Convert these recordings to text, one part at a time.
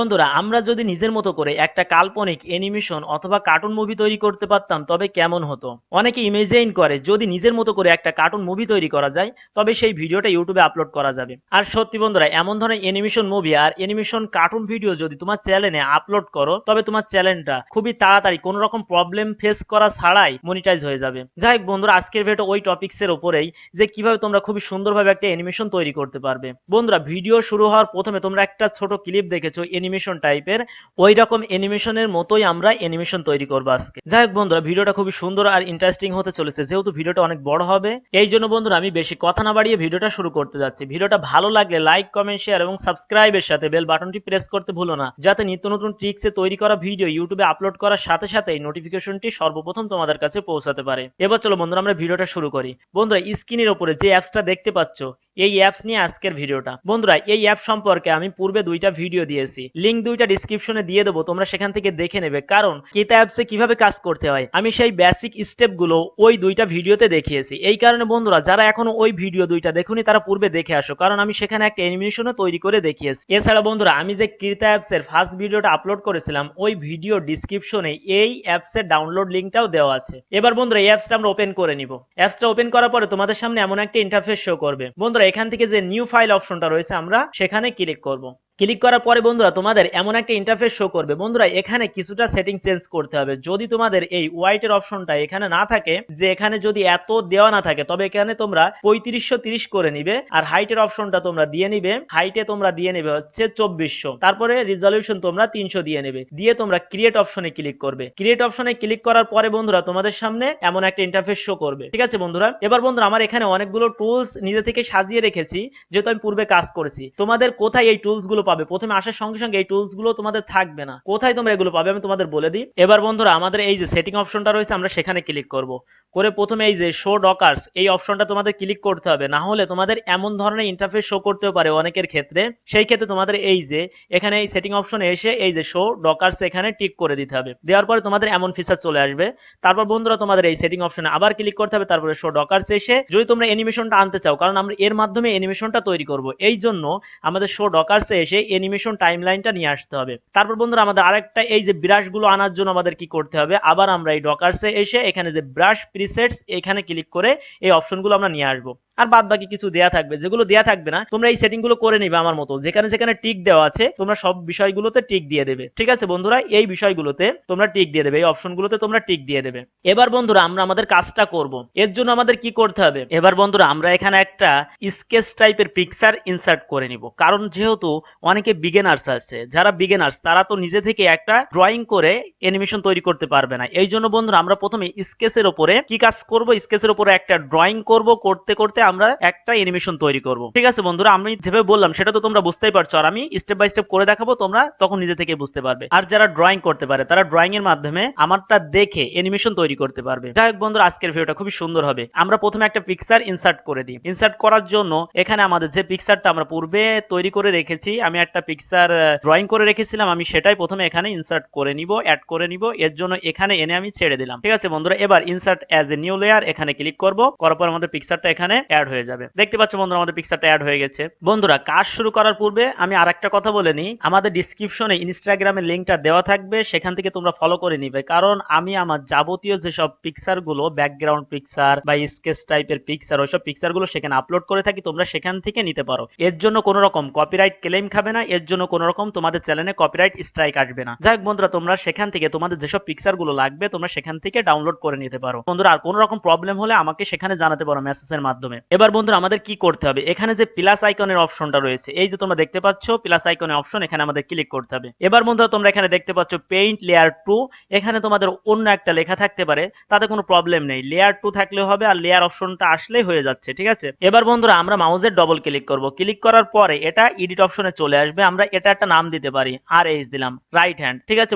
বন্ধুরা, আমরা যদি নিজের মতো করে একটা কাল্পনিক অ্যানিমেশন অথবা কার্টুন মুভি তৈরি করতে পারতাম তবে কেমন হতো। অনেকে ইমেজিন করে যদি নিজের মতো করে একটা কার্টুন মুভি তৈরি করা যায় তবে সেই ভিডিওটা ইউটিউবে আপলোড করা যাবে। আর সত্যি বন্ধুরা, এমন ধরনের অ্যানিমেশন মুভি আর অ্যানিমেশন কার্টুন ভিডিও যদি তোমার চ্যানেলে আপলোড করো তবে তোমার চ্যানেলটা খুবই তাড়াতাড়ি কোনো রকম প্রবলেম ফেস করা ছাড়াই মনিটাইজ হয়ে যাবে। যাই হোক বন্ধুরা, আজকের ভিডিও ওই টপিকসের উপরেই যে কিভাবে তোমরা খুবই সুন্দরভাবে একটা অ্যানিমেশন তৈরি করতে পারবে। বন্ধুরা, ভিডিও শুরু হওয়ার প্রথমে তোমরা একটা ছোট ক্লিপ দেখেছো অ্যানিমেশন টাইপের, ওই রকম অ্যানিমেশনের মতোই আমরা অ্যানিমেশন তৈরি করবো আজকে। যাই হোক বন্ধুরা, ভিডিওটা খুবই সুন্দর আর ইন্টারেস্টিং হতে চলেছে। যেহেতু ভিডিওটা অনেক বড় হবে এই জন্য বন্ধুরা আমি বেশি কথা না বাড়িয়ে ভিডিওটা শুরু করতে যাচ্ছি। ভিডিওটা ভালো লাগলে লাইক, কমেন্ট, শেয়ার এবং সাবস্ক্রাইবের সাথে বেল বাটনটি প্রেস করতে ভুলো না, যাতে নিত্য নতুন ট্রিক্সে তৈরি করা ভিডিও ইউটিউবে আপলোড করার সাথে সাথে নোটিফিকেশনটি সর্বপ্রথম তোমাদের কাছে পৌঁছাতে পারে। এবার চলো বন্ধুরা আমরা ভিডিওটা শুরু করি। বন্ধুরা, স্ক্রিনের উপরে যে অ্যাপসটা দেখতে পাচ্ছ এই অ্যাপস নিয়ে আজকের ভিডিওটা। বন্ধুরা, এই অ্যাপ সম্পর্কে আমি পূর্বে দুইটা ভিডিও দিয়েছি, লিংক দুইটা ডিসক্রিপশনে দিয়ে দেবো, তোমরা সেখান থেকে দেখে নেবে। কারণ কিতা অ্যাপসে কিভাবে কাজ করতে হয় আমি সেই বেসিক স্টেপগুলো ওই দুইটা ভিডিওতে দেখিয়েছি। এই কারণে বন্ধুরা, যারা এখনো ওই ভিডিও দুইটা দেখুনি তারা পূর্বে দেখে আসো, কারণ আমি সেখানে একটা অ্যানিমেশনও তৈরি করে দেখিয়েছি। এছাড়া বন্ধুরা, আমি যে ক্রিতা অ্যাপসের ফার্স্ট ভিডিওটা আপলোড করেছিলাম ওই ভিডিও ডিসক্রিপশনে এই অ্যাপসের ডাউনলোড লিংকটাও দেওয়া আছে। এবার বন্ধুরা এই অ্যাপসটা আমরা ওপেন করে নিব। অ্যাপসটা ওপেন করার পরে তোমাদের সামনে এমন একটা ইন্টারফেস শো করবে। বন্ধুরা, এখান থেকে যে নিউ ফাইল অপশনটা রয়েছে আমরা সেখানে ক্লিক করব। ক্লিক করার পরে বন্ধুরা তোমাদের এমন একটা ইন্টারফেস শো করবে। বন্ধুরা, এখানে কিছুটা সেটিং চেঞ্জ করতে হবে। যদি তোমাদের এই হোয়াইটের অপশনটা এখানে না থাকে, যে এখানে যদি এত দেওয়া না থাকে, তবে এখানে তোমরা 3530 করে নিবে। আর হাইটের অপশনটা তোমরা দিয়ে নিবে, হাইটে তোমরা দিয়ে নেবে হচ্ছে 2400, তারপরে রিজলিউশন তোমরা 300 দিয়ে নেবে। দিয়ে তোমরা ক্রিয়েট অপশনে ক্লিক করবে। ক্রিয়েট অপশনে ক্লিক করার পরে বন্ধুরা তোমাদের সামনে এমন একটা ইন্টারফেস শো করবে। ঠিক আছে বন্ধুরা, এবার বন্ধুরা আমার এখানে অনেকগুলো টুলস নিজে থেকে সাজিয়ে রেখেছি, যেহেতু আমি পূর্বে কাজ করেছি। তোমাদের কোথায় এই টুলস গুলো পাবে, প্রথমে আসার সঙ্গে সঙ্গে এই টুলস গুলো তোমাদের থাকবে না। কোথায় তোমরা এগুলো পাবে আমি তোমাদের বলে দিই। এবার বন্ধুরা আমাদের এই যে সেটিং অপশনটা রয়েছে আমরা সেখানে ক্লিক করব। করে প্রথমে এই যে শো ডকার্স এই অপশনটা তোমাদের ক্লিক করতে হবে, না হলে তোমাদের এমন ধরনের ইন্টারফেস শো করতে পারে অনেকের ক্ষেত্রে। সেই ক্ষেত্রে তোমাদের এই যে এখানে এই সেটিং অপশনে এসে এই যে শো ডকার্স এখানে টিক করে দিতে হবে। দেওয়ার পরে তোমাদের এমন ফিচার চলে আসবে। তারপর বন্ধুরা তোমাদের এই সেটিং অপশনে আবার ক্লিক করতে হবে। তারপরে শো ডকার্স এসে যদি তোমরা অ্যানিমেশনটা আনতে চাও, কারণ আমরা এর মাধ্যমে অ্যানিমেশনটা তৈরি করব, এই জন্য আমাদের শো ডকার্সে এসে অ্যানিমেশন টাইমলাইনটা নিয়ে আসতে হবে। তারপর বন্ধুরা আমাদের আরেকটা এই যে ব্রাশগুলো আনার জন্য আমাদের কি করতে হবে, আবার আমরা এই ডকার্সে এসে এখানে যে ব্রাশ প্রিসেটস এখানে ক্লিক করে এই অপশনগুলো আমরা নিয়ে আসবো। আর বাদ বাকি কিছু দেয়া থাকবে, যেগুলো দেয়া থাকবে না তোমরা এই সেটিং গুলো করে নিবে আমার মতো। যেখানে যেখানে টিক দেওয়া আছে তোমরা সব বিষয়গুলোতে টিক দিয়ে দেবে। ঠিক আছে বন্ধুরা, এই বিষয়গুলোতে তোমরা টিক দিয়ে দেবে, এই অপশনগুলোতে তোমরা টিক দিয়ে দেবে। এবার বন্ধুরা আমরা আমাদের কাজটা করব। এর জন্য আমাদের কি করতে হবে, এবার বন্ধুরা আমরা এখানে একটা স্কেচ টাইপের পিকচার ইনসার্ট করে নিব। কারণ যেহেতু অনেকে বিগিনার্স আছে, যারা বিগিনার্স তারা তো নিজে থেকে একটা ড্রয়িং করে অ্যানিমেশন তৈরি করতে পারবে না। এই জন্য বন্ধুরা আমরা প্রথমে স্কেচের উপরে কি কাজ করব, স্কেচের উপরে একটা ড্রয়িং করব, করতে করতে আমরা একটা অ্যানিমেশন তৈরি করব। ঠিক আছে বন্ধুরা, আমি যেভাবে বললাম সেটা তো তোমরা বুঝতেই পারছো, আর আমি স্টেপ বাই স্টেপ করে দেখাবো, তোমরা তখন নিজে থেকে বুঝতে পারবে। আর যারা ড্রয়িং করতে পারে তারা ড্রয়িং এর মাধ্যমে আমারটা দেখে অ্যানিমেশন তৈরি করতে পারবে। যাই হোক বন্ধুরা, আজকের ভিডিওটা খুবই সুন্দর হবে। আমরা প্রথমে একটা পিকচার ইনসার্ট করে দিই। ইনসার্ট করার জন্য এখানে আমাদের যে পিকচারটা আমরা পূর্বে তৈরি করে রেখেছি, আমি একটা পিকচার ড্রয়িং করে রেখেছিলাম, আমি সেটাই প্রথমে এখানে ইনসার্ট করে নিব, অ্যাড করে নিব। এর জন্য এখানে এনে আমি ছেড়ে দিলাম। ঠিক আছে বন্ধুরা, এবার insert as a new layer এখানে ক্লিক করব। করার পর আমাদের পিকচারটা এখানে অ্যাড হয়ে যাবে। দেখতে পাচ্ছ বন্ধুরা আমাদের পিকচারটা অ্যাড হয়ে গেছে। বন্ধুরা কাজ শুরু করার পূর্বে আমি আরেকটা কথা বলে নিই, আমাদের ডিসক্রিপশনে ইনস্টাগ্রামের লিংকটা দেওয়া থাকবে, সেখান থেকে তোমরা ফলো করে নিবে। কারণ আমি আমার যাবতীয় যেসব পিকচার গুলো ব্যাকগ্রাউন্ড পিকচার বা স্কেচ টাইপের পিকচার ওইসব পিকচার গুলো সেখানে আপলোড করে থাকি, তোমরা সেখান থেকে নিতে পারো। এর জন্য কোনো রকম কপিরাইট ক্লেম খাবে না, এর জন্য কোনো রকম তোমাদের চ্যানেলে কপিরাইট স্ট্রাইক আসবে না। যাই হোক বন্ধুরা, তোমরা সেখান থেকে তোমাদের যেসব পিকচার গুলো লাগবে তোমরা সেখান থেকে ডাউনলোড করে নিতে পারো। বন্ধুরা আর কোনো রকম প্রবলেম হলে আমাকে সেখানে জানাতে পারো মেসেজের মাধ্যমে। এবার বন্ধুরা আমাদের কি করতে হবে, এখানে যে প্লাস আইকনের অপশনটা রয়েছে, এই যে তোমরা দেখতে পাচ্ছ প্লাস আইকনের অপশন, এখানে আমাদের ক্লিক করতে হবে। এবার বন্ধুরা তোমরা এখানে দেখতে পাচ্ছ পেইন্ট লেয়ার 2, এখানে তোমাদের অন্য একটা লেখা থাকতে পারে, তাতে কোনো প্রবলেম নেই, লেয়ার 2 থাকলে হবে, আর লেয়ার অপশনটা আসলেই হয়ে যাচ্ছে। ঠিক আছে, এবার বন্ধুরা আমরা মাউসের ডবল ক্লিক করব। ক্লিক করার পরে এটা এডিট অপশনে চলে আসবে, আমরা এটা একটা নাম দিতে পারি, আর এইচ দিলাম, রাইট হ্যান্ড। ঠিক আছে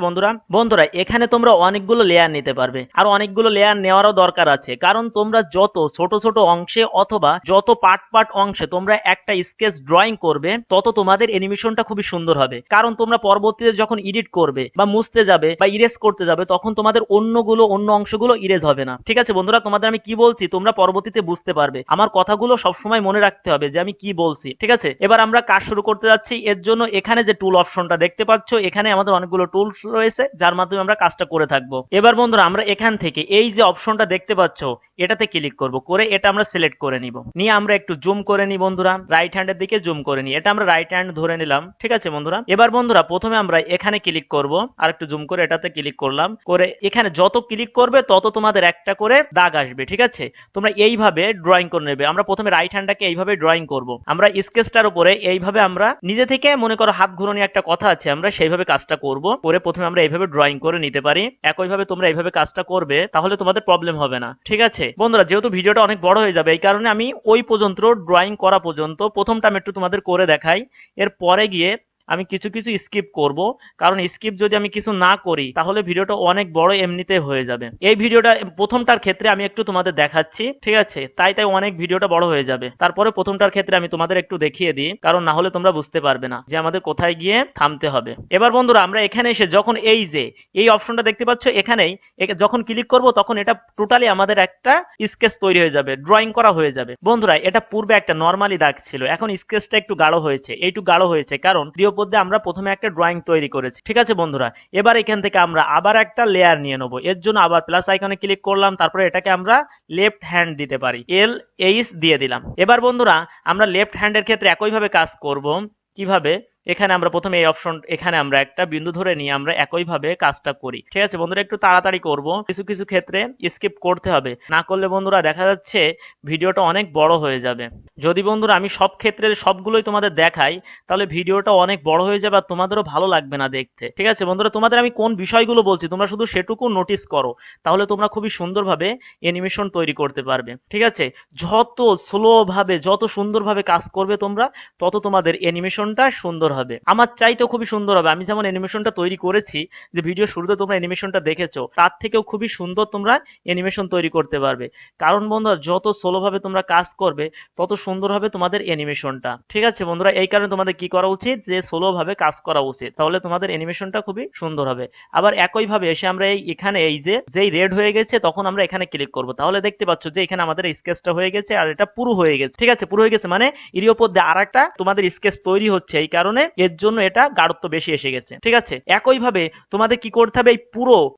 বন্ধুরা এখানে তোমরা অনেকগুলো লেয়ার নিতে পারবে, আর অনেকগুলো লেয়ার নেওয়ারও দরকার আছে। কারণ তোমরা যত ছোট ছোট অংশে অথবা যত পার্ট অংশে তোমরা একটা স্কেচ ড্রয়িং করবে তত তোমাদের অ্যানিমেশনটা খুবই সুন্দর হবে। কারণ তোমরা পরবর্তীতে যখন এডিট করবে বা মুছতে যাবে বা ইরেজ করতে যাবে তখন তোমাদের অন্য অংশগুলো ইরেজ হবে না। ঠিক আছে বন্ধুরা, তোমাদের আমি কি বলছি তোমরা পরবর্তীতে বুঝতে পারবে। আমার কথাগুলো সবসময় মনে রাখতে হবে যে আমি কি বলছি। ঠিক আছে, এবার আমরা কাজ শুরু করতে যাচ্ছি এর জন্য এখানে যে টুল অপশনটা দেখতে পাচ্ছ, এখানে আমাদের অনেকগুলো টুলস রয়েছে যার মাধ্যমে আমরা কাজটা করে থাকবো। এবার বন্ধুরা আমরা এখান থেকে এই যে অপশনটা দেখতে পাচ্ছ এটাতে ক্লিক করব, করে এটা আমরা সিলেক্ট করে নিব, নিয়ে আমরা একটু জুম করে নিই বন্ধুরা, রাইট হ্যান্ডের দিকে জুম করে নিই, এটা আমরা রাইট হ্যান্ড ধরে নিলাম। ঠিক আছে বন্ধুরা, এবার বন্ধুরা প্রথমে আমরা এখানে ক্লিক করব, আর একটু জুম করে এটাতে ক্লিক করলাম, করে এখানে যত ক্লিক করবে তত তোমাদের একটা করে দাগ আসবে। ঠিক আছে, তোমরা এইভাবে ড্রয়িং করে নেবে। আমরা প্রথমে রাইট হ্যান্ডটাকে এইভাবে ড্রয়িং করব, আমরা স্কেচটার উপরে এইভাবে আমরা নিজে থেকে মনে করো হাত ঘুরনি একটা কথা আছে, আমরা সেইভাবে কাজটা করব, করে প্রথমে আমরা এইভাবে ড্রয়িং করে নিতে পারি। একইভাবে তোমরা এইভাবে কাজটা করবে, তাহলে তোমাদের প্রবলেম হবে না। ঠিক আছে বন্ধুরা, যেহেতু ভিডিওটা অনেক বড় হয়ে যাবে এই কারণে আমি ওই পর্যন্ত ড্রয়িং করা পর্যন্ত প্রথমটা আমি একটু তোমাদের করে দেখাই, এর পরে গিয়ে আমি কিছু কিছু স্কিপ করব, কারণ স্কিপ যদি আমি কিছু না করি তাহলে ভিডিওটা অনেক বড় এমনিতে হয়ে যাবে। এই ভিডিওটা প্রথমটার ক্ষেত্রে আমি একটু তোমাদের দেখাচ্ছি, ঠিক আছে, তাই অনেক ভিডিওটা বড় হয়ে যাবে। তারপরে প্রথমটার ক্ষেত্রে আমি তোমাদের একটু দেখিয়ে দিই, কারণ না হলে তোমরা বুঝতে পারবে না যে আমাদের কোথায় গিয়ে থামতে হবে। এবার বন্ধুরা আমরা এখানে এসে যখন এই যে এই অপশনটা দেখতে পাচ্ছ, এখানেই যখন ক্লিক করব তখন এটা টোটালি আমাদের একটা স্কেচ তৈরি হয়ে যাবে, ড্রয়িং করা হয়ে যাবে। বন্ধুরা এটা পূর্বে একটা নর্মালি দাগ ছিল, এখন স্কেচটা একটু গাঢ় হয়েছে, এইটু গাঢ় হয়েছে কারণ মধ্যে আমরা প্রথমে একটা ড্রয়িং তৈরি করেছি। ঠিক আছে বন্ধুরা, এবার এখান থেকে আমরা আবার একটা লেয়ার নিয়ে নেবো, এর জন্য আবার প্লাস আইকনে ক্লিক করলাম, তারপরে এটাকে আমরা লেফট হ্যান্ড দিতে পারি, LH দিয়ে দিলাম। এবার বন্ধুরা আমরা লেফট হ্যান্ডের ক্ষেত্রে একইভাবে কাজ করব। কিভাবে? এখানে আমরা প্রথমে এই অপশন, এখানে আমরা একটা বিন্দু ধরে নিয়ে আমরা একইভাবে কাজটা করি। ঠিক আছে বন্ধুরা, একটু তাড়াতাড়ি করব, কিছু কিছু ক্ষেত্রে স্কিপ করতে হবে, না করলে বন্ধুরা দেখা যাচ্ছে ভিডিওটা অনেক বড় হয়ে যাবে। যদি বন্ধুরা আমি সব ক্ষেত্রে সবগুলোই তোমাদের দেখাই তাহলে ভিডিওটা অনেক বড় হয়ে যাবে আর তোমাদেরও ভালো লাগবে না দেখতে। ঠিক আছে বন্ধুরা, তোমাদের আমি কোন বিষয়গুলো বলছি তোমরা শুধু সেটুকু নোটিস করো, তাহলে তোমরা খুবই সুন্দরভাবে অ্যানিমেশন তৈরি করতে পারবে। ঠিক আছে, যত স্লো ভাবে যত সুন্দরভাবে কাজ করবে তোমরা, তত তোমাদের অ্যানিমেশনটা সুন্দর হবে। আমার চাইতেও খুবই সুন্দর হবে। আমি যেমন অ্যানিমেশনটা তৈরি করেছি, যে ভিডিও শুরুতে তোমরা অ্যানিমেশনটা দেখেছো, তার থেকেও খুবই সুন্দর তোমরা অ্যানিমেশন তৈরি করতে পারবে। কারণ বন্ধুরা যত স্লো ভাবে তোমরা কাজ করবে তত সুন্দর হবে তোমাদের অ্যানিমেশনটা। ঠিক আছে বন্ধুরা, এই কারণে তোমাদের কি করা উচিত, যে স্লো ভাবে কাজ করা উচিত, তাহলে তোমাদের অ্যানিমেশনটা খুবই সুন্দর হবে। আবার একইভাবে এসে আমরা এখানে এই যেই রেড হয়ে গেছে তখন আমরা এখানে ক্লিক করব, তাহলে দেখতে পাচ্ছ যে এখানে আমাদের স্কেচটা হয়ে গেছে আর এটা পুরো হয়ে গেছে। ঠিক আছে, পুরো হয়ে গেছে মানে এর উপর দিয়ে আর একটা তোমাদের স্কেচ তৈরি হচ্ছে, এই কারণে এর জন্য এটা গাঢ়ত্ব বেশি এসে গেছে। ঠিক আছে, একইভাবে তোমাদের কি করতে হবে, এই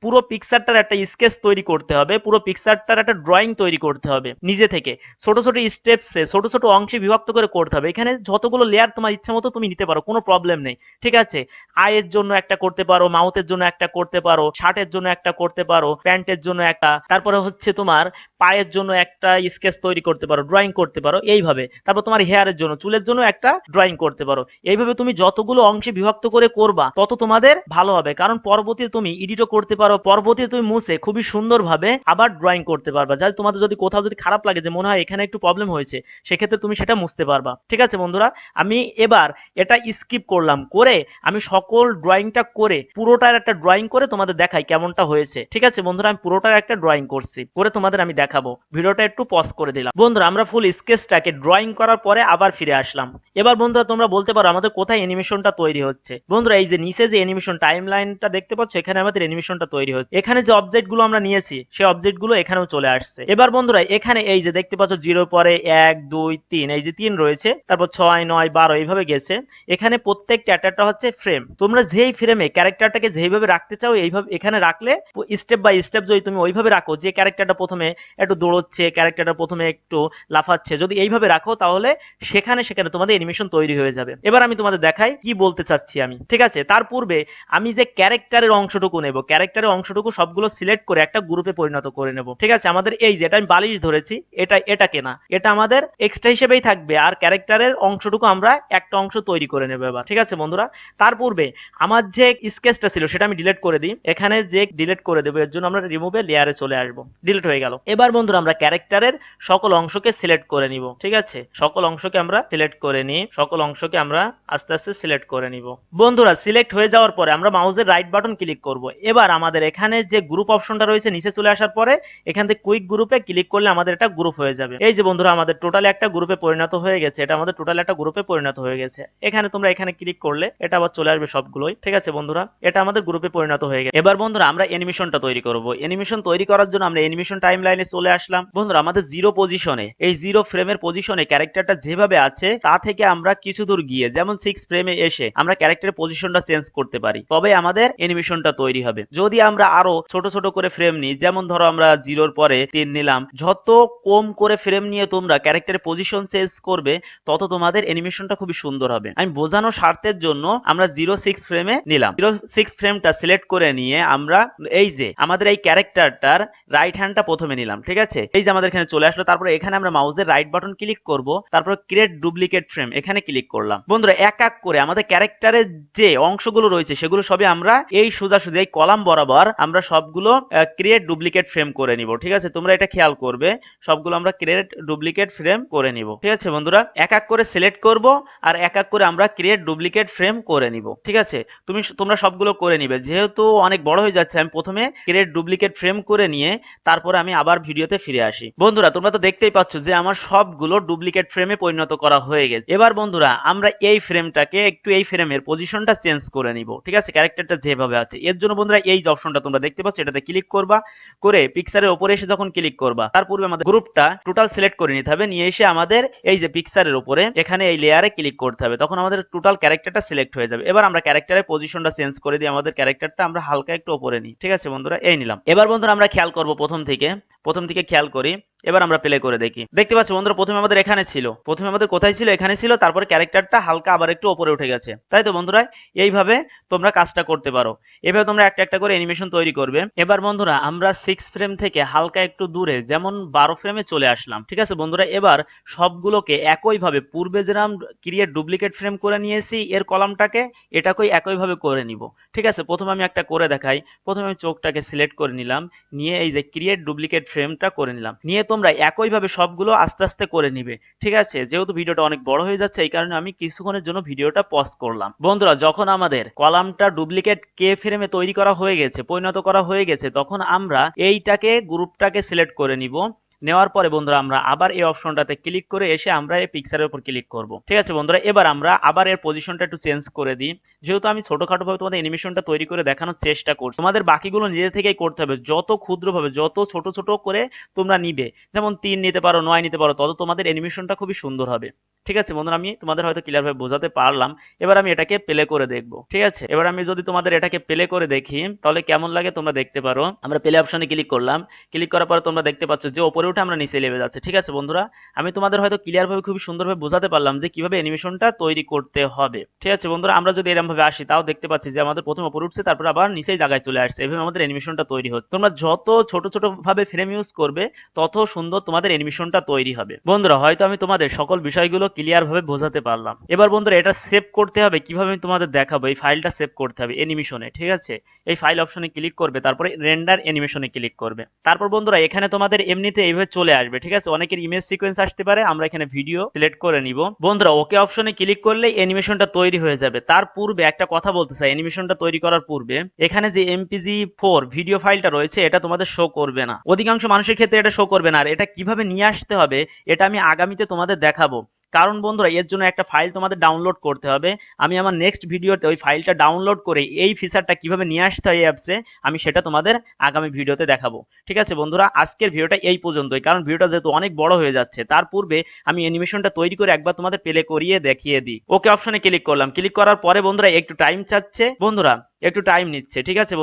পুরো পিকচারটার একটা স্কেচ তৈরি করতে হবে, পুরো পিকচারটার একটা ড্রয়িং তৈরি করতে হবে নিজে থেকে, ছোট ছোট স্টেপসে ছোট ছোট অংশে বিভক্ত করে করতে হবে। এখানে যতগুলো লেয়ার তোমার ইচ্ছা মতো তুমি নিতে পারো, কোনো প্রবলেম নেই। ঠিক আছে, আয়ের জন্য একটা করতে পারো, মাউথের জন্য একটা করতে পারো, শার্টের জন্য একটা করতে পারো, প্যান্টের জন্য একটা, তারপরে হচ্ছে তোমার পায়ের জন্য একটা স্কেচ তৈরি করতে পারো, ড্রয়িং করতে পারো এইভাবে। তারপর তোমার হেয়ারের জন্য, চুলের জন্য একটা ড্রয়িং করতে পারো। এইভাবে তুমি যতগুলো অংশে বিভক্ত করে করবা তত তোমাদের ভালো হবে, কারণ পরবর্তীতে তুমি এডিটও করতে পারো, পরবর্তীতে তুমি মুছে খুবই সুন্দরভাবে আবার ড্রয়িং করতে পারবা। যাতে তোমাদের যদি কোথাও যদি খারাপ লাগে যে মনে হয় এখানে একটু প্রবলেম হয়েছে, সেক্ষেত্রে তুমি সেটা মুছতে পারবা। ঠিক আছে বন্ধুরা, আমি এবার এটা স্কিপ করলাম, করে আমি সকল ড্রয়িংটা করে পুরোটার একটা ড্রয়িং করে তোমাদের দেখাই কেমনটা হয়েছে। ঠিক আছে বন্ধুরা, আমি পুরোটার একটা ড্রয়িং করছি, করে তোমাদের আমি দেখাবো। ভিডিওটা একটু পজ করে দিলাম। বন্ধুরা আমরা ফুল স্কেচটাকে ড্রয়িং করার পরে আবার ফিরে আসলাম। এবার বন্ধুরা তোমরা বলতে পারো আমাদের কোথায় অ্যানিমেশনটা তৈরি হচ্ছে। বন্ধুরা এই যে নিচে যে অ্যানিমেশন টাইম লাইনটা দেখতে পাচ্ছ, এখানে আমাদের অ্যানিমেশনটা তৈরি হচ্ছে। এখানে যে অবজেক্ট গুলো আমরা নিয়েছি সেই অবজেক্ট গুলো এখানেও চলে আসছে। এবার বন্ধুরা এখানে এই যে দেখতে পাচ্ছ 0 পরে 1 2 3, এই যে 3 রয়েছে, তারপর 6 9 12 এইভাবে গেছে। এখানে প্রত্যেকটা একটা হচ্ছে ফ্রেম। তোমরা যেই ফ্রেমে ক্যারেক্টারটাকে যেইভাবে রাখতে চাও এইভাবে এখানে রাখলে স্টেপ বাই স্টেপ যদি তুমি ওইভাবে রাখো, যে ক্যারেক্টারটা প্রথমে একটু দৌড়চ্ছে, ক্যারেক্টারটা প্রথমে একটু লাফাচ্ছে, যদি এইভাবে রাখো তাহলে সেখানে তোমাদের অ্যানিমেশন তৈরি হয়ে যাবে। এবার আমি তোমাদের দেখাই কি বলতে চাচ্ছি আমি। ঠিক আছে, তার পূর্বে আমি যে ক্যারেক্টারের অংশটুকু নেব, ক্যারেক্টারের অংশটুকু সবগুলো সিলেক্ট করে একটা গ্রুপে পরিণত করে নেব। ঠিক আছে, আমাদের এই যেটা আমি বালিশ ধরেছি এটাকে না, এটা আমাদের এক্সট্রা হিসেবেই থাকবে, আর ক্যারেক্টারের অংশটুকু আমরা একটা অংশ তৈরি করে নেব এবার। ঠিক আছে বন্ধুরা, তার পূর্বে আমার যে স্কেচটা ছিল সেটা আমি ডিলিট করে দিই, এখানে যে ডিলিট করে দেবো, এর জন্য আমরা রিমুভে লেয়ারে চলে আসবো, ডিলিট হয়ে গেল। এবার বন্ধুরা আমরা ক্যারেক্টারের সকল অংশকে সিলেক্ট করে নিব। ঠিক আছে, সকল অংশকে আমরা সিলেক্ট করে নিই, সকল অংশকে আমরা আস্তে আস্তে সিলেক্ট করে নিব। বন্ধুরা সিলেক্ট হয়ে যাওয়ার পরে আমরা মাউসের রাইট বাটন ক্লিক করব। এবার আমাদের এখানে যে গ্রুপ অপশনটা রয়েছে নিচে চলে আসার পরে এখান থেকে কুইক গ্রুপে ক্লিক করলে আমাদের এটা গ্রুপ হয়ে যাবে। এই যে বন্ধুরা আমাদের টোটাল একটা গ্রুপে পরিণত হয়ে গেছে, এটা আমাদের টোটাল একটা গ্রুপে পরিণত হয়ে গেছে। এখানে তোমরা এখানে ক্লিক করলে এটা আবার চলে আসবে সবগুলোই। ঠিক আছে বন্ধুরা, এটা আমাদের গ্রুপে পরিণত হয়ে গেছে। এবার বন্ধুরা আমরা অ্যানিমেশনটা তৈরি করব। অ্যানিমেশন তৈরি করার জন্য আমরা অ্যানিমেশন টাইম লাইনে চলে আসলাম। বন্ধুরা আমাদের 0 পজিশনে, এই 0 ফ্রেমের পজিশনে ক্যারেক্টারটা যেভাবে আছে তা থেকে আমরা কিছু দূর গিয়ে, যেমন 6 ফ্রেমে এসে আমরা ক্যারেক্টারের পজিশনটা চেঞ্জ করতে পারি, তবে আমাদের অ্যানিমেশনটা তৈরি হবে। যদি আমরা আরো ছোট ছোট করে ফ্রেম নিই, যেমন ধরো আমরা 0 পরে 3 নিলাম, যত কম করে ফ্রেম নিয়ে তোমরা ক্যারেক্টারের পজিশন চেঞ্জ করবে তত তোমাদের অ্যানিমেশনটা খুবই সুন্দর হবে। আমি বোঝানোর স্বার্থের জন্য আমরা 0.6 ফ্রেমে নিলাম। 0.6 ফ্রেমটা সিলেক্ট করে নিয়ে আমরা এই যে আমাদের এই ক্যারেক্টারটার রাইট হ্যান্ডটা প্রথমে নিলাম, ঠিক আছে? এই যে আমাদের এখানে চলে আসলো, তারপরে এখানে আমরা মাউসের রাইট বাটন ক্লিক করব, তারপর ক্রিয়েট ডুপ্লিকেট ফ্রেম এখানে ক্লিক করলাম। বন্ধুরা এক এক করে আমাদের ক্যারেক্টারের যে অংশগুলো রয়েছে সেগুলো সবই আমরা এই সোজাসুজি এই কলাম বরাবর আমরা সবগুলো ক্রিয়েট ডুপ্লিকেট ফ্রেম করে নিব, ঠিক আছে? তোমরা এটা খেয়াল করবে, সবগুলো আমরা ক্রিয়েট ডুপ্লিকেট ফ্রেম করে নিব, ঠিক আছে বন্ধুরা? এক এক করে সিলেক্ট করব আর এক এক করে আমরা ক্রিয়েট ডুপ্লিকেট ফ্রেম করে নিব, ঠিক আছে? তোমরা সবগুলো করে নিবে। যেহেতু অনেক বড় হয়ে যাচ্ছে, আমি প্রথমে ক্রিয়েট ডুপ্লিকেট ফ্রেম করে নিয়ে তারপরে আমি আবার ভিডিওতে ফিরে আসি। বন্ধুরা তোমরা তো দেখতেই পাচ্ছ যে আমার সবগুলো ডুপ্লিকেট ফ্রেমে পরিণত করা হয়ে গেছে। এবার বন্ধুরা আমরা এই ফ্রেমটাকে একটু এই ফ্রেমের পজিশনটা চেঞ্জ করে নিব, ঠিক আছে? ক্যারেক্টারটা যেভাবে আছে এর জন্য বন্ধুরা এই যে অপশনটা তোমরা দেখতে পাচ্ছ এটাতে ক্লিক করবা, করে পিকচারের উপরে এসে যখন ক্লিক করবা তার পূর্বে আমাদের গ্রুপটা টোটাল সিলেক্ট করে নিতে হবে, নিয়ে এসে আমাদের এই যে পিকচারের উপরে এখানে এই লেয়ারে ক্লিক করতে হবে, তখন আমাদের টোটাল ক্যারেক্টারটা সিলেক্ট হয়ে যাবে। এবার আমরা ক্যারেক্টারের পজিশনটা চেঞ্জ করে দিয়ে আমাদের ক্যারেক্টারটা আমরা হালকা একটু উপরে নিই, ঠিক আছে বন্ধুরা? এই নিলাম। এবার বন্ধুরা আমরা খেয়াল করব প্রথম থেকে খেয়াল করি। এবার আমরা প্লে করে দেখি। দেখতে পাচ্ছ বন্ধুরা প্রথমে আমাদের এখানে ছিল, প্রথমে আমাদের কোথায় ছিল? এখানে ছিল, তারপরে ক্যারেক্টারটা হালকা আবার একটু উপরে উঠে গেছে, তাই তো বন্ধুরা? এইভাবে তোমরা কাজটা করতে পারো, এভাবে তোমরা একটা একটা করে অ্যানিমেশন তৈরি করবে। এবার বন্ধুরা আমরা 6 ফ্রেম থেকে হালকা একটু দূরে যেমন 12 ফ্রেমে চলে আসলাম, ঠিক আছে বন্ধুরা? এবার সবগুলোকে একইভাবে পূর্বে যেরকম ক্রিয়েট ডুপ্লিকেট ফ্রেম করে নিয়েছি এর কলামটাকে এটাকেই একইভাবে করে নিব, ঠিক আছে? প্রথমে আমি একটা করে দেখাই। প্রথমে আমি চোখটাকে সিলেক্ট করে নিলাম, নিয়ে এই যে ক্রিয়েট ডুপ্লিকেট ফ্রেমটা করে নিলাম, নিয়ে তোমরা একইভাবে সবগুলো আস্তে আস্তে করে নিবে, ঠিক আছে? যেহেতু ভিডিওটা অনেক বড় হয়ে যাচ্ছে এই কারণে আমি কিছুক্ষণের জন্য ভিডিওটা পজ করলাম। বন্ধুরা যখন আমাদের কলামটা ডুপ্লিকেট কে ফ্রেমে তৈরি করা হয়ে গেছে, পরিণত করা হয়ে গেছে, তখন আমরা এইটাকে গ্রুপটাকে সিলেক্ট করে নিব। নেওয়ার পরে বন্ধুরা আমরা আবার এই অপশনটাতে ক্লিক করে এসে আমরা এই পিকচারের উপর ক্লিক করব, ঠিক আছে বন্ধুরা? এবার আমরা আবার এর পজিশনটা একটু চেঞ্জ করে দিই। যেহেতু আমি ছোটখাটো ভাবে তোমাদের অ্যানিমেশনটা তৈরি করে দেখানোর চেষ্টা করছি, তোমাদের বাকিগুলো নিজে থেকেই করতে হবে। যত ক্ষুদ্রভাবে যত ছোট ছোট করে তোমরা নিবে, যেমন 3 নিতে পারো, 9 নিতে পারো, তত তোমাদের অ্যানিমেশনটা খুবই সুন্দর হবে, ঠিক আছে বন্ধুরা? আমি তোমাদের হয়তো ক্লিয়ার ভাবে বোঝাতে পারলাম। এবার আমি এটাকে প্লে করে দেখবো, ঠিক আছে? এবার আমি যদি তোমাদের এটাকে প্লে করে দেখি তাহলে কেমন লাগে তোমরা দেখতে পারো। আমরা প্লে অপশনে ক্লিক করলাম, ক্লিক করার পরে তোমরা দেখতে পাচ্ছ যে উপরে উঠে আমরা নিচে নেমে যাচ্ছে, ঠিক আছে বন্ধুরা? আমি তোমাদের হয়তো ক্লিয়ার ভাবে খুবই সুন্দরভাবে বোঝাতে পারলাম যে কিভাবে অ্যানিমেশনটা তৈরি করতে হবে, ঠিক আছে বন্ধুরা? আমরা যদি এরকম ভাবে আসি তাও দেখতে পাচ্ছি যে আমাদের প্রথম উপরে উঠছে, তারপর আবার নিচেই জায়গায় চলে আসছে। এভাবে আমাদের অ্যানিমেশনটা তৈরি হচ্ছে। তোমরা যত ছোট ছোট ভাবে ফ্রেম ইউজ করবে তত সুন্দর তোমাদের অ্যানিমেশনটা তৈরি হবে। বন্ধুরা হয়তো আমি তোমাদের সকল বিষয়গুলো ক্লিয়ার ভাবে বোঝাতে পারলাম। এবার বন্ধুরা এটা সেভ করতে হবে কিভাবে আমি তোমাদের দেখাবো। এই ফাইলটা সেভ করতে হবে অ্যানিমেশনে, ঠিক আছে? এই ফাইল অপশনে ক্লিক করবে, তারপরে রেন্ডার অ্যানিমেশনে ক্লিক করবে। তারপর বন্ধুরা এখানে তোমাদের এমনিতে এইভাবে চলে আসবে, ঠিক আছে? অনেকের ইমেজ সিকোয়েন্স আসতে পারে, আমরা এখানে ভিডিও সিলেক্ট করে নিব। বন্ধুরা ওকে অপশনে ক্লিক করলেই অ্যানিমেশনটা তৈরি হয়ে যাবে। তার পূর্বে একটা কথা বলতে চাই, অ্যানিমেশনটা তৈরি করার পূর্বে এখানে যে MPG4 ভিডিও ফাইলটা রয়েছে এটা তোমাদের শো করবে না, অধিকাংশ মানুষের ক্ষেত্রে এটা শো করবে না। আর এটা কিভাবে নিয়ে আসতে হবে এটা আমি আগামীতে তোমাদের দেখাবো। কারণ বন্ধুরা এর জন্য একটা ফাইল তোমাদের ডাউনলোড করতে হবে। আমি আমার নেক্সট ভিডিওতে ওই ফাইলটা ডাউনলোড করে এই ফিচারটা কিভাবে নিয়ে আসতে হয় এই অ্যাপসে আমি সেটা তোমাদের আগামী ভিডিওতে দেখাবো, ঠিক আছে বন্ধুরা? আজকের ভিডিওটা এই পর্যন্তই, কারণ ভিডিওটা যেহেতু অনেক বড় হয়ে যাচ্ছে। তার পূর্বে আমি অ্যানিমেশনটা তৈরি করে একবার তোমাদের প্লে করিয়ে দেখিয়ে দিই। ওকে অপশনে ক্লিক করলাম, ক্লিক করার পরে বন্ধুরা একটু টাইম চাচ্ছে, বন্ধুরা একটু টাইম নিচ্ছে, ঠিক আছে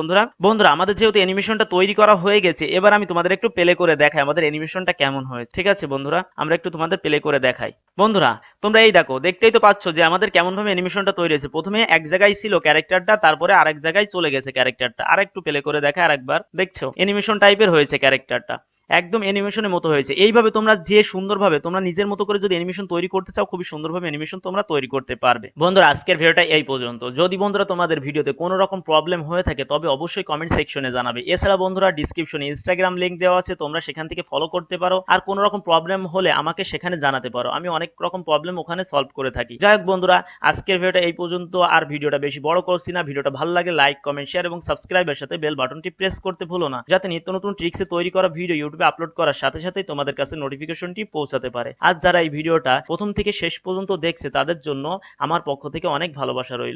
বন্ধুরা আমাদের যেহেতু অ্যানিমেশনটা তৈরি করা হয়ে গেছে এবার আমি তোমাদের একটু প্লে করে দেখাই আমাদের অ্যানিমেশনটা কেমন হয়েছে, ঠিক আছে বন্ধুরা? আমরা একটু তোমাদের প্লে করে দেখাই। বন্ধুরা তোমরা এই দেখো, দেখতেই তো পাচ্ছ যে আমাদের কেমন ভাবে অ্যানিমেশনটা তৈরি হয়েছে। প্রথমে এক জায়গায় ছিল ক্যারেক্টারটা, তারপরে আরেক জায়গায় চলে গেছে ক্যারেক্টারটা। আর একটু প্লে করে দেখা আরেকবার, দেখছো অ্যানিমেশন টাইপের হয়েছে ক্যারেক্টারটা, একদম অ্যানিমেশনের মতো হয়েছে। এইভাবে তোমরা যে সুন্দরভাবে তোমরা নিজের মতো করে যদি অ্যানিমেশন তৈরি করতে চাও খুবই সুন্দরভাবে অ্যানিমেশন তোমরা তৈরি করতে পারবে। বন্ধুরা আজকের ভিডিওটা এই পর্যন্ত। যদি বন্ধুরা তোমাদের ভিডিওতে কোনো রকম প্রবলেম হয়ে থাকে তবে অবশ্যই কমেন্ট সেকশনে জানাবে। এছাড়া বন্ধুরা ডিসক্রিপশনে ইনস্টাগ্রাম লিংক দেওয়া আছে, তোমরা সেখান থেকে ফলো করতে পারো। আর কোনো রকম প্রবলেম হলে আমাকে সেখানে জানাতে পারো, আমি অনেক রকম প্রবলেম ওখানে সলভ করে থাকি। যাই হোক বন্ধুরা আজকের ভিডিওটা এই পর্যন্ত। আর ভিডিওটা বেশি বড় করছি না, ভিডিওটা ভালো লাগে লাইক কমেন্ট শেয়ার এবং সাবস্ক্রাইবের সাথে বেল বাটনটি প্রেস করতে ভুলো না, যাতে নিত্য নতুন ট্রিক্সে তৈরি করা ভিডিও ইউটিউবে আপলোড করার সাথে সাথে তোমাদের কাছে নোটিফিকেশনটি পৌঁছাতে পারে। আর যারা এই ভিডিওটা প্রথম থেকে শেষ পর্যন্ত দেখছে তাদের জন্য আমার পক্ষ থেকে অনেক ভালোবাসা রইল।